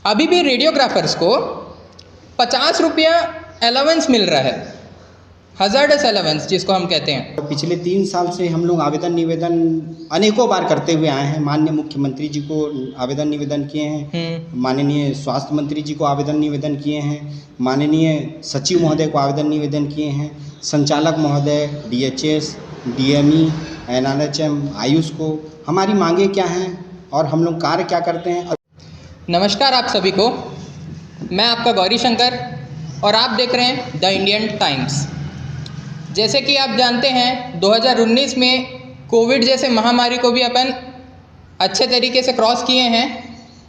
अभी भी रेडियोग्राफर्स को 50 रुपया अलाउंस मिल रहा है, हजार्डस अलाउंस जिसको हम कहते हैं। पिछले 3 साल से हम लोग आवेदन निवेदन अनेकों बार करते हुए आए हैं। माननीय मुख्यमंत्री जी को आवेदन निवेदन किए हैं, माननीय स्वास्थ्य मंत्री जी को आवेदन निवेदन किए हैं, माननीय सचिव महोदय को आवेदन निवेदन किए हैं, संचालक महोदय, डीएचएस, डीएमई, एनआरएचएम, आयुष को हमारी मांगे क्या हैं और हम लोग कार्य क्या करते हैं। नमस्कार आप सभी को, मैं आपका गौरी शंकर और आप देख रहे हैं द इंडियन टाइम्स। जैसे कि आप जानते हैं 2019 में कोविड जैसे महामारी को भी अपन अच्छे तरीके से क्रॉस किए हैं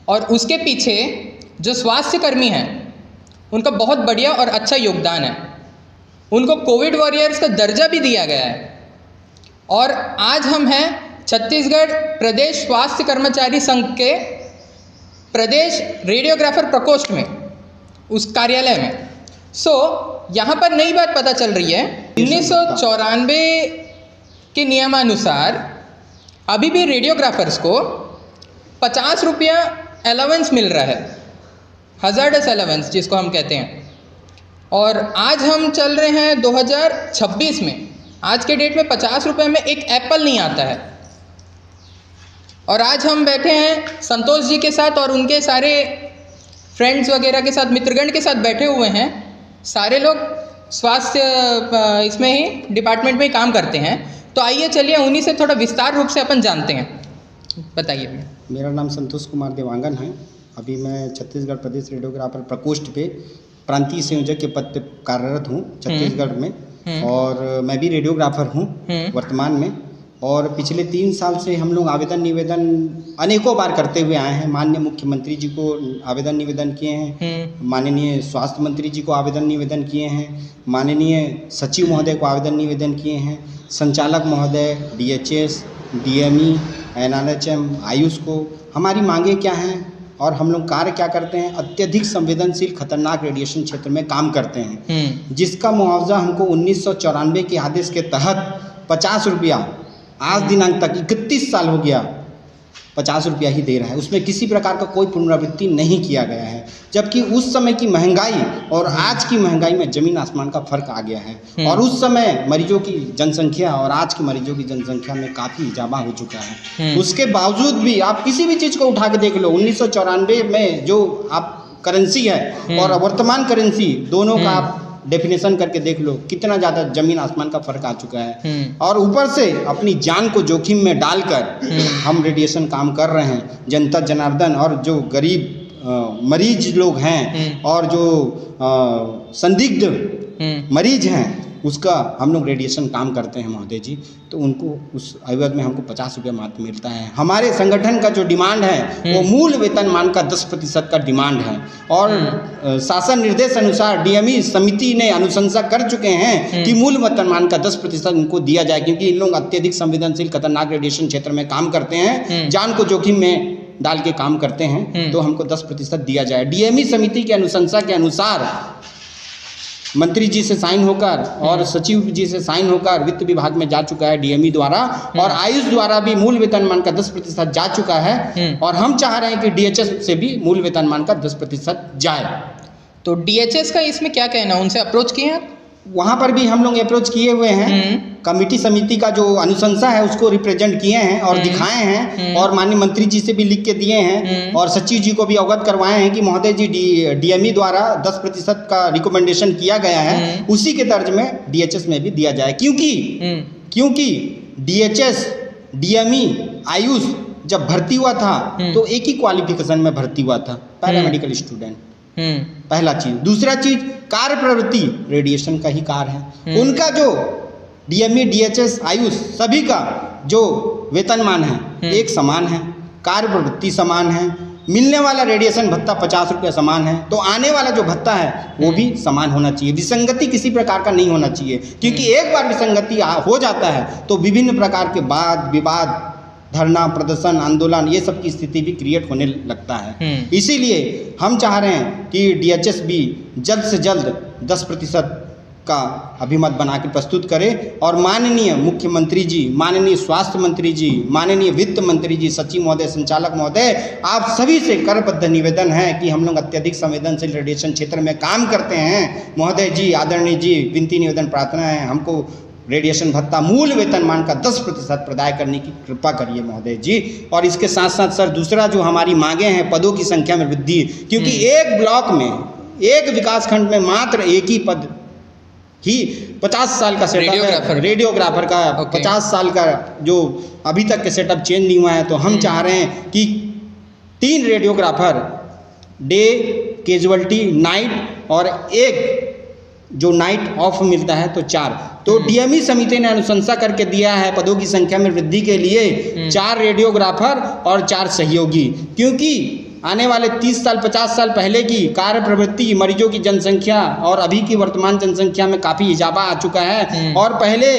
और उसके पीछे जो स्वास्थ्य कर्मी हैं उनका बहुत बढ़िया और अच्छा योगदान है। उनको कोविड वॉरियर्स का दर्जा भी दिया गया है और आज हम हैं छत्तीसगढ़ प्रदेश स्वास्थ्य कर्मचारी संघ के प्रदेश रेडियोग्राफर प्रकोष्ठ में, उस कार्यालय में। यहाँ पर नई बात पता चल रही है। 1994 के नियमानुसार अभी भी रेडियोग्राफर्स को 50 रुपया अलाउंस मिल रहा है, हजार्डस अलाउंस जिसको हम कहते हैं। और आज हम चल रहे हैं 2026 में। आज के डेट में 50 रुपये में एक एप्पल नहीं आता है। और आज हम बैठे हैं संतोष जी के साथ और उनके सारे फ्रेंड्स वगैरह के साथ, मित्रगण के साथ बैठे हुए हैं। सारे लोग स्वास्थ्य इसमें ही डिपार्टमेंट में ही काम करते हैं। तो आइए चलिए उन्हीं से थोड़ा विस्तार रूप से अपन जानते हैं। बताइए भैया। मेरा नाम संतोष कुमार देवांगन है। अभी मैं छत्तीसगढ़ प्रदेश रेडियोग्राफर प्रकोष्ठ पे प्रांतीय संयोजक के पद पे कार्यरत हूँ छत्तीसगढ़ में। और मैं भी रेडियोग्राफर हूँ वर्तमान में। और पिछले 3 साल से हम लोग आवेदन निवेदन अनेकों बार करते हुए आए हैं। माननीय मुख्यमंत्री जी को आवेदन निवेदन किए हैं, माननीय स्वास्थ्य मंत्री जी को आवेदन निवेदन किए हैं, माननीय सचिव महोदय को आवेदन निवेदन किए हैं, संचालक महोदय, डीएचएस, डीएमई, एनआरएचएम, आयुष को हमारी मांगे क्या हैं और हम लोग कार्य क्या करते हैं। अत्यधिक संवेदनशील खतरनाक रेडिएशन क्षेत्र में काम करते हैं, जिसका मुआवजा हमको 1994 के आदेश के तहत 50 रुपया आज दिनांक तक 31 साल हो गया 50 रुपया ही दे रहा है। उसमें किसी प्रकार का कोई पुनरावृत्ति नहीं किया गया है। जबकि उस समय की महंगाई और आज की महंगाई में ज़मीन आसमान का फर्क आ गया है। और उस समय मरीजों की जनसंख्या और आज की मरीजों की जनसंख्या में काफ़ी इजाफा हो चुका है। उसके बावजूद भी आप किसी भी चीज़ को उठा के देख लो, 1994 में जो आप करेंसी है और वर्तमान करेंसी दोनों का आप डेफिनेशन करके देख लो, कितना ज़्यादा ज़मीन आसमान का फर्क आ चुका है। और ऊपर से अपनी जान को जोखिम में डालकर हम रेडिएशन काम कर रहे हैं। जनता जनार्दन और जो गरीब मरीज लोग हैं और जो संदिग्ध मरीज हैं उसका हम लोग रेडिएशन काम करते हैं महोदय जी। तो उनको उस एवज में हमको 50 रुपया मात्र मिलता है। हमारे संगठन का जो डिमांड है वो मूल वेतनमान का 10% का डिमांड है। और शासन निर्देश अनुसार डीएमई समिति ने अनुशंसा कर चुके हैं कि मूल वेतनमान का 10% इनको दिया जाए, क्योंकि इन लोग अत्यधिक संवेदनशील खतरनाक रेडिएशन क्षेत्र में काम करते हैं, जान को जोखिम में डाल के काम करते हैं। तो हमको 10% दिया जाए। डीएमई समिति की अनुशंसा के अनुसार मंत्री जी से साइन होकर और सचिव जी से साइन होकर वित्त विभाग में जा चुका है डीएमई द्वारा, और आयुष द्वारा भी मूल वेतनमान का 10% जा चुका है। और हम चाह रहे हैं कि डीएचएस से भी मूल वेतनमान का 10% जाए। तो डीएचएस का इसमें क्या कहना है, उनसे अप्रोच किए हैं? वहाँ पर भी हम लोग अप्रोच किए हुए हैं। कमेटी समिति का जो अनुशंसा है उसको रिप्रेजेंट किए हैं और दिखाए हैं और माननीय मंत्री जी से भी लिख के दिए हैं और सचिव जी को भी अवगत करवाए हैं कि महोदय जी डीएमई द्वारा 10% का रिकमेंडेशन किया गया है, उसी के तर्ज में डीएचएस में भी दिया जाए। क्योंकि डीएचएस, डीएमई, आयुष जब भर्ती हुआ था तो एक ही क्वालिफिकेशन में भर्ती हुआ था, पैरामेडिकल स्टूडेंट। पहला चीज। दूसरा चीज, कार्य प्रवृत्ति रेडिएशन का ही कार्य है। उनका जो डीएमई, डीएचएस, आयुष सभी का जो वेतनमान है एक समान है, कार्य प्रवृत्ति समान है, मिलने वाला रेडिएशन भत्ता 50 रुपया समान है, तो आने वाला जो भत्ता है वो भी समान होना चाहिए। विसंगति किसी प्रकार का नहीं होना चाहिए, क्योंकि एक बार विसंगति हो जाता है तो विभिन्न प्रकार के वाद विवाद, धरना, प्रदर्शन, आंदोलन, ये सब की स्थिति भी क्रिएट होने लगता है। इसीलिए हम चाह रहे हैं कि डीएचएस भी जल्द से जल्द 10% का अभिमत बना के प्रस्तुत करें और माननीय मुख्यमंत्री जी, माननीय स्वास्थ्य मंत्री जी, माननीय वित्त मंत्री जी, सचिव महोदय, संचालक महोदय, आप सभी से करबद्ध निवेदन है कि हम लोग अत्यधिक संवेदनशील रेडिएशन क्षेत्र में काम करते हैं। महोदय जी, आदरणीय जी, विनती निवेदन प्रार्थना है, हमको रेडिएशन भत्ता मूल वेतनमान का 10% प्रदान करने की कृपा करिए महोदय जी। और इसके साथ साथ सर दूसरा जो हमारी मांगे हैं, पदों की संख्या में वृद्धि, क्योंकि एक ब्लॉक में, एक विकासखंड में मात्र एक ही पद ही 50 साल का सेटअप है रेडियोग्राफर का, 50 साल का जो अभी तक के सेटअप चेंज नहीं हुआ है। तो हम चाह रहे हैं कि 3 रेडियोग्राफर, डे, कैजुअल्टी, नाइट और एक जो नाइट ऑफ मिलता है तो 4। तो डीएमई समिति ने अनुशंसा करके दिया है पदों की संख्या में वृद्धि के लिए 4 रेडियोग्राफर और 4 सहयोगी, क्योंकि आने वाले 30 साल 50 साल पहले की कार्य प्रवृत्ति, मरीजों की जनसंख्या और अभी की वर्तमान जनसंख्या में काफ़ी इजाफा आ चुका है। और पहले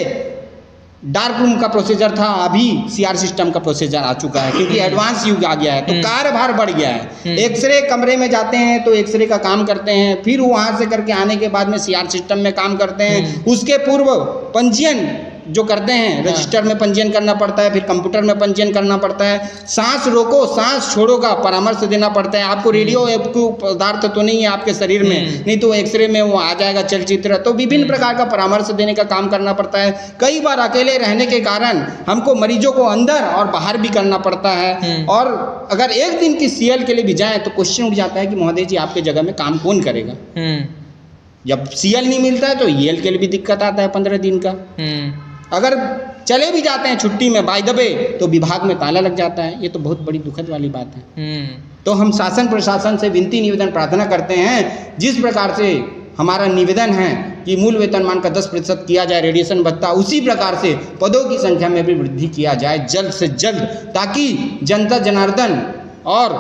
डार्क रूम का प्रोसीजर था, अभी सीआर सिस्टम का प्रोसीजर आ चुका है, क्योंकि एडवांस युग आ गया है। तो कार्यभार बढ़ गया है। एक्सरे कमरे में जाते हैं तो एक्सरे का काम करते हैं, फिर वहाँ से करके आने के बाद में सीआर सिस्टम में काम करते हैं। उसके पूर्व पंजीयन जो करते हैं, रजिस्टर में पंजीयन करना पड़ता है, फिर कंप्यूटर में पंजीयन करना पड़ता है। सांस रोको सांस छोड़ो का परामर्श देना पड़ता है। आपको रेडियो पदार्थ तो नहीं है आपके शरीर में, नहीं तो एक्सरे में वो आ जाएगा चलचित्र। तो विभिन्न प्रकार का परामर्श देने का काम करना पड़ता है। कई बार अकेले रहने के कारण हमको मरीजों को अंदर और बाहर भी करना पड़ता है। और अगर एक दिन की सीएल के लिए भी जाए तो क्वेश्चन उठ जाता है कि महोदय जी आपके जगह में काम कौन करेगा। जब सीएल नहीं मिलता है तो ईएल के लिए भी दिक्कत आता है 15 दिन का। अगर चले भी जाते हैं छुट्टी में बाय द वे तो विभाग में ताला लग जाता है। ये तो बहुत बड़ी दुखद वाली बात है। तो हम शासन प्रशासन से विनती निवेदन प्रार्थना करते हैं, जिस प्रकार से हमारा निवेदन है कि मूल वेतनमान का 10% किया जाए रेडिएशन भत्ता, उसी प्रकार से पदों की संख्या में भी वृद्धि किया जाए जल्द से जल्द, ताकि जनता जनार्दन और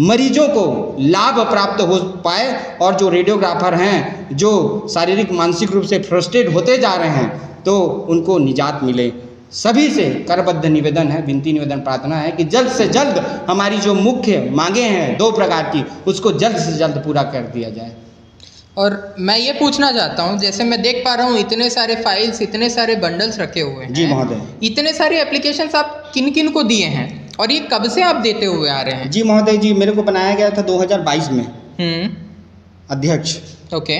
मरीजों को लाभ प्राप्त हो पाए। और जो रेडियोग्राफर हैं जो शारीरिक मानसिक रूप से फ्रस्ट्रेट होते जा रहे हैं तो उनको निजात मिले। सभी से करबद्ध निवेदन है, विनती निवेदन प्रार्थना है कि जल्द से जल्द हमारी जो मुख्य मांगे हैं 2 प्रकार की, उसको जल्द से जल्द पूरा कर दिया जाए। और मैं ये पूछना चाहता हूँ, जैसे मैं देख पा रहा हूँ इतने सारे फाइल्स, इतने सारे बंडल्स रखे हुए हैं। जी महोदय। इतने सारे एप्लीकेशंस आप किन किन को दिए हैं और ये कब से आप देते हुए आ रहे हैं? जी महोदय जी, मेरे को बनाया गया था 2022 में अध्यक्ष। ओके।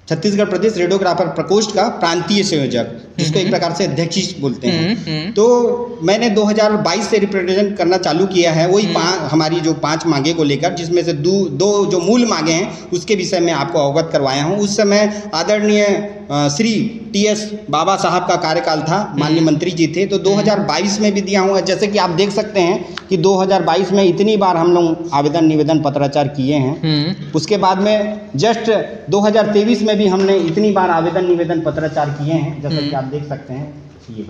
छत्तीसगढ़ प्रदेश रेडियोग्राफर प्रकोष्ठ का प्रांतीय संयोजक, जिसको एक प्रकार से अध्यक्ष बोलते हैं। तो मैंने 2022 से रिप्रेजेंट करना चालू किया है, वही हमारी जो 5 मांगे को लेकर, जिसमें से दो जो मूल मांगे हैं उसके विषय में आपको अवगत करवाया हूँ। उस समय आदरणीय श्री TS बाबा साहब का कार्यकाल था, माननीय मंत्री जी थे। तो 2022 में भी दिया हूँ। जैसे कि आप देख सकते हैं कि 2022 में इतनी बार हम लोग आवेदन निवेदन पत्राचार किए हैं। उसके बाद में जस्ट 2023 में भी हमने इतनी बार आवेदन निवेदन पत्राचार किए हैं, जैसा कि आप देख सकते हैं ये।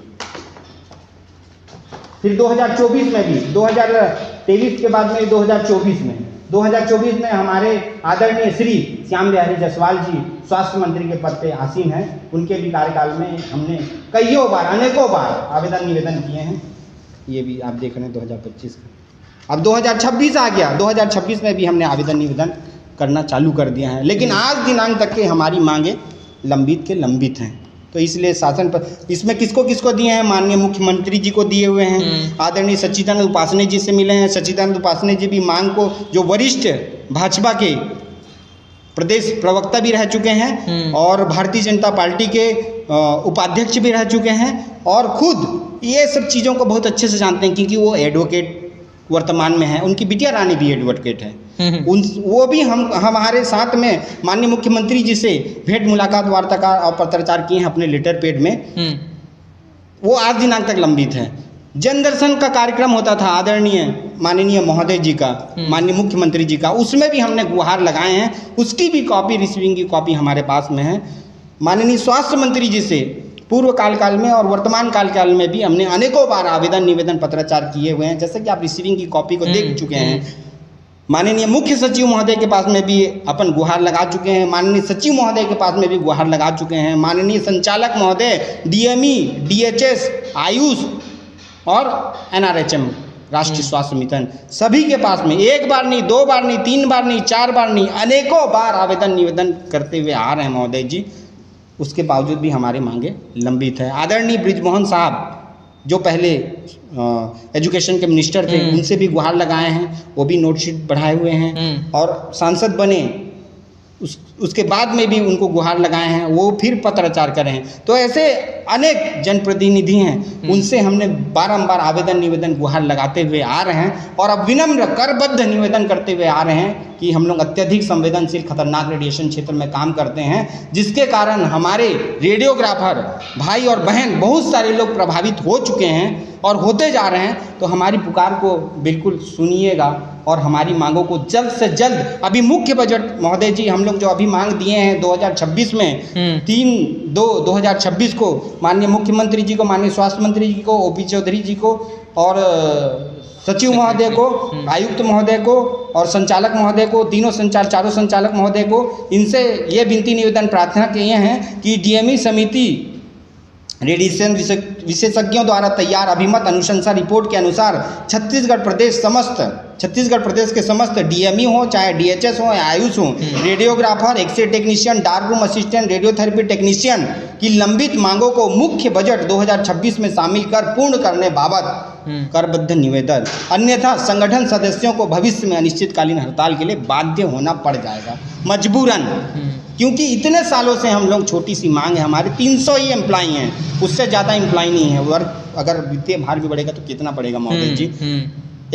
फिर 2024 में भी, 2023 के बाद में 2024 में हमारे आदरणीय श्री श्याम बिहारी जायसवाल जी स्वास्थ्य मंत्री के पद पे आसीन हैं। उनके भी कार्यकाल में हमने कईयों बार, अनेकों बार आवेदन निवेदन किए हैं। ये भी आप देख रहे हैं 2025 का। अब 2026 आ गया, 2026 में भी हमने आवेदन निवेदन करना चालू कर दिया है, लेकिन आज दिनांक तक के हमारी मांगे लंबित हैं। तो इसलिए शासन पर इसमें किसको किसको दिए हैं? माननीय मुख्यमंत्री जी को दिए हुए हैं, आदरणीय सच्चिदानंद उपासने जी से मिले हैं। सच्चिदानंद उपासने जी भी मांग को, जो वरिष्ठ भाजपा के प्रदेश प्रवक्ता भी रह चुके हैं और भारतीय जनता पार्टी के उपाध्यक्ष भी रह चुके हैं, और खुद ये सब चीज़ों को बहुत अच्छे से जानते हैं, क्योंकि वो एडवोकेट वर्तमान में है। उनकी बिटिया रानी भी एडवोकेट है। वो भी हमारे साथ में माननीय मुख्यमंत्री जी से भेंट मुलाकात वार्ताकार और पत्राचार किए हैं अपने लेटर पैड में। वो आज दिनांक तक लंबित है। जन दर्शन का कार्यक्रम होता था आदरणीय माननीय महोदय जी का, माननीय मुख्यमंत्री जी का, उसमें भी हमने गुहार लगाए हैं। उसकी भी कॉपी, रिसीविंग की कॉपी हमारे पास में है। माननीय स्वास्थ्य मंत्री जी से पूर्व काल में और वर्तमान काल में भी हमने अनेकों बार आवेदन निवेदन पत्राचार किए हुए हैं, जैसे कि आप रिसीविंग की कॉपी को देख चुके हैं। माननीय मुख्य सचिव महोदय के पास में भी अपन गुहार लगा चुके हैं, माननीय सचिव महोदय के पास में भी गुहार लगा चुके हैं, माननीय संचालक महोदय, DME, DHS, आयुष और NRHM राष्ट्रीय स्वास्थ्य मिशन, सभी के पास में एक बार नहीं, 2 बार नहीं, 3 बार नहीं, 4 बार नहीं, अनेकों बार आवेदन निवेदन करते हुए आ रहे हैं महोदय जी। उसके बावजूद भी हमारी मांगे लंबित है। आदरणीय बृजमोहन साहब जो पहले एजुकेशन के मिनिस्टर थे, उनसे भी गुहार लगाए हैं, वो भी नोटशीट बढ़ाए हुए हैं, और सांसद बने उसके बाद में भी उनको गुहार लगाए हैं, वो फिर पत्राचार करे हैं। तो ऐसे अनेक जनप्रतिनिधि हैं, उनसे हमने बारंबार आवेदन निवेदन गुहार लगाते हुए आ रहे हैं, और अब विनम्र करबद्ध निवेदन करते हुए आ रहे हैं कि हम लोग अत्यधिक संवेदनशील खतरनाक रेडिएशन क्षेत्र में काम करते हैं, जिसके कारण हमारे रेडियोग्राफर भाई और बहन बहुत सारे लोग प्रभावित हो चुके हैं और होते जा रहे हैं। तो हमारी पुकार को बिल्कुल सुनिएगा और हमारी मांगों को जल्द से जल्द, अभी मुख्य बजट महोदय जी हम लोग जो अभी मांग दिए हैं 2026 में 3/2/2026 को माननीय मुख्यमंत्री जी को, माननीय स्वास्थ्य मंत्री जी को, ओपी चौधरी जी को और सचिव महोदय को, आयुक्त महोदय को और संचालक महोदय को, चारों संचालक महोदय को, इनसे ये विनती निवेदन प्रार्थना किए हैं कि डीएमई समिति रेडिएशन विशेषज्ञों द्वारा तैयार अभिमत अनुशंसा रिपोर्ट के अनुसार छत्तीसगढ़ प्रदेश के समस्त डीएमई हो, चाहे डीएचएस हो या आयुष हो, radiographer, X-ray technician, dark room assistant, radiotherapy technician की लंबित मांगों को मुख्य बजट 2026 में शामिल कर पूर्ण करने बाबत करबद्ध निवेदन। अन्यथा संगठन सदस्यों को भविष्य में अनिश्चितकालीन हड़ताल के लिए बाध्य होना पड़ जाएगा मजबूरन, क्योंकि इतने सालों से हम लोग, छोटी सी मांग है हमारे, 300 ही एम्प्लॉई हैं, उससे ज़्यादा एम्प्लॉई नहीं है। और अगर वित्तीय भार भी बढ़ेगा तो कितना बढ़ेगा महोदय जी?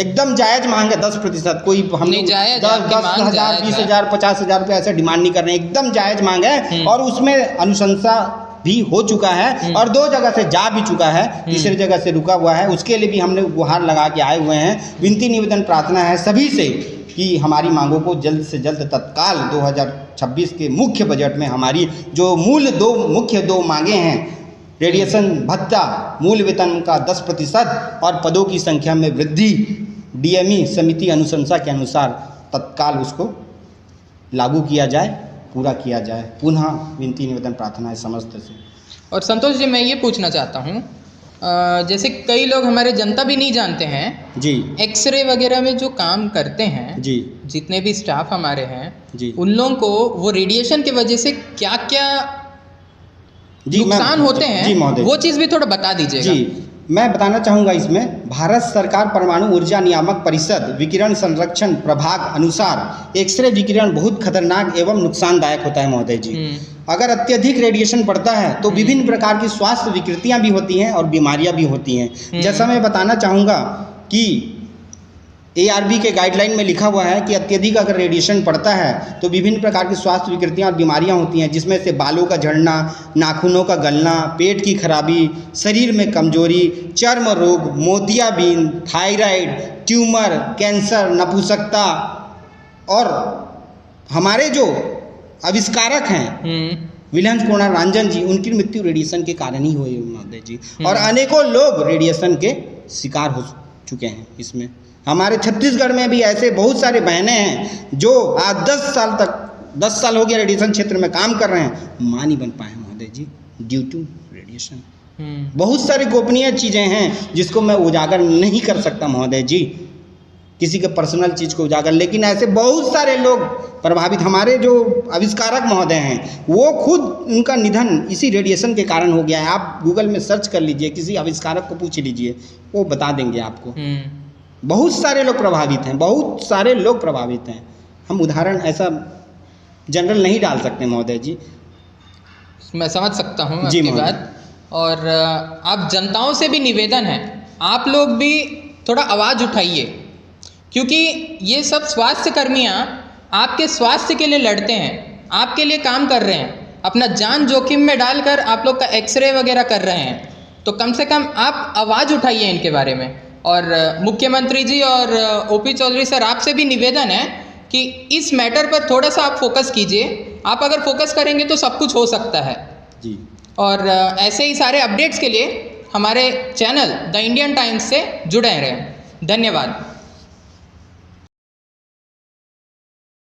एकदम जायज़ मांग है 10%। कोई हम लोग 10,000, 20,000, 50,000 रुपये ऐसे डिमांड नहीं कर रहे हैं, एकदम जायज़ मांग है। और उसमें अनुशंसा भी हो चुका है और 2 जगह से जा भी चुका है, तीसरी जगह से रुका हुआ है, उसके लिए भी हमने गुहार लगा के आए हुए हैं। विनती निवेदन प्रार्थना है सभी से कि हमारी मांगों को जल्द से जल्द तत्काल 2026 के मुख्य बजट में हमारी जो मुख्य दो मांगे हैं, रेडिएशन भत्ता, मूल वेतन का 10% और पदों की संख्या में वृद्धि, डीएमई समिति अनुशंसा के अनुसार तत्काल उसको लागू किया जाए, पूरा किया जाए। पुनः विनती निवेदन प्रार्थना है समस्त से। और संतोष जी, मैं ये पूछना चाहता हूँ, जैसे कई लोग हमारे जनता भी नहीं जानते हैं जी, एक्सरे वगैरह में जो काम करते हैं जी, जितने भी स्टाफ हमारे हैं जी, उन लोगों को वो रेडिएशन की वजह से क्या क्या नुकसान होते हैं, वो चीज़ भी थोड़ा बता दीजिएगा। जी, मैं बताना चाहूँगा इसमें, भारत सरकार परमाणु ऊर्जा नियामक परिषद विकिरण संरक्षण प्रभाग अनुसार एक्सरे विकिरण बहुत खतरनाक एवं नुकसानदायक होता है महोदय जी। अगर अत्यधिक रेडिएशन पड़ता है तो विभिन्न प्रकार की स्वास्थ्य विकृतियां भी होती हैं और बीमारियां भी होती हैं। जैसा मैं बताना चाहूँगा कि ARB के गाइडलाइन में लिखा हुआ है कि अत्यधिक अगर रेडिएशन पड़ता है तो विभिन्न प्रकार की स्वास्थ्य विकृतियां और बीमारियां होती हैं, जिसमें से बालों का झड़ना, नाखूनों का गलना, पेट की खराबी, शरीर में कमजोरी, चर्म रोग, मोतियाबिंद, थायराइड, ट्यूमर, कैंसर, नपुंसकता। और हमारे जो आविष्कारक हैं विल्हम्स कोनार्ड रंजन जी, उनकी मृत्यु रेडिएशन के कारण ही हुई महोदय जी। और अनेकों लोग रेडिएशन के शिकार हो चुके हैं। इसमें हमारे छत्तीसगढ़ में भी ऐसे बहुत सारे बहनें हैं जो आज 10 साल हो गया रेडिएशन क्षेत्र में काम कर रहे हैं, मां नहीं बन पाए महोदय जी ड्यू टू रेडिएशन। बहुत सारी गोपनीय चीज़ें हैं जिसको मैं उजागर नहीं कर सकता महोदय जी, किसी के पर्सनल चीज़ को उजागर, लेकिन ऐसे बहुत सारे लोग प्रभावित, हमारे जो आविष्कारक महोदय हैं वो खुद, उनका निधन इसी रेडिएशन के कारण हो गया है। आप गूगल में सर्च कर लीजिए, किसी आविष्कारक को पूछ लीजिए, वो बता देंगे आपको। बहुत सारे लोग प्रभावित हैं, बहुत सारे लोग प्रभावित हैं। हम उदाहरण ऐसा जनरल नहीं डाल सकते महोदय जी। मैं समझ सकता हूँ आपकी बात। और आप जनताओं से भी निवेदन है, आप लोग भी थोड़ा आवाज़ उठाइए, क्योंकि ये सब स्वास्थ्य कर्मियाँ आपके स्वास्थ्य के लिए लड़ते हैं, आपके लिए काम कर रहे हैं, अपना जान जोखिम में डालकर आप लोग का एक्सरे वगैरह कर रहे हैं। तो कम से कम आप आवाज़ उठाइए इनके बारे में। और मुख्यमंत्री जी और ओपी चौधरी सर, आपसे भी निवेदन है कि इस मैटर पर थोड़ा सा आप फोकस कीजिए। आप अगर फोकस करेंगे तो सब कुछ हो सकता है जी। और ऐसे ही सारे अपडेट्स के लिए हमारे चैनल द इंडियन टाइम्स से जुड़े रहें। धन्यवाद।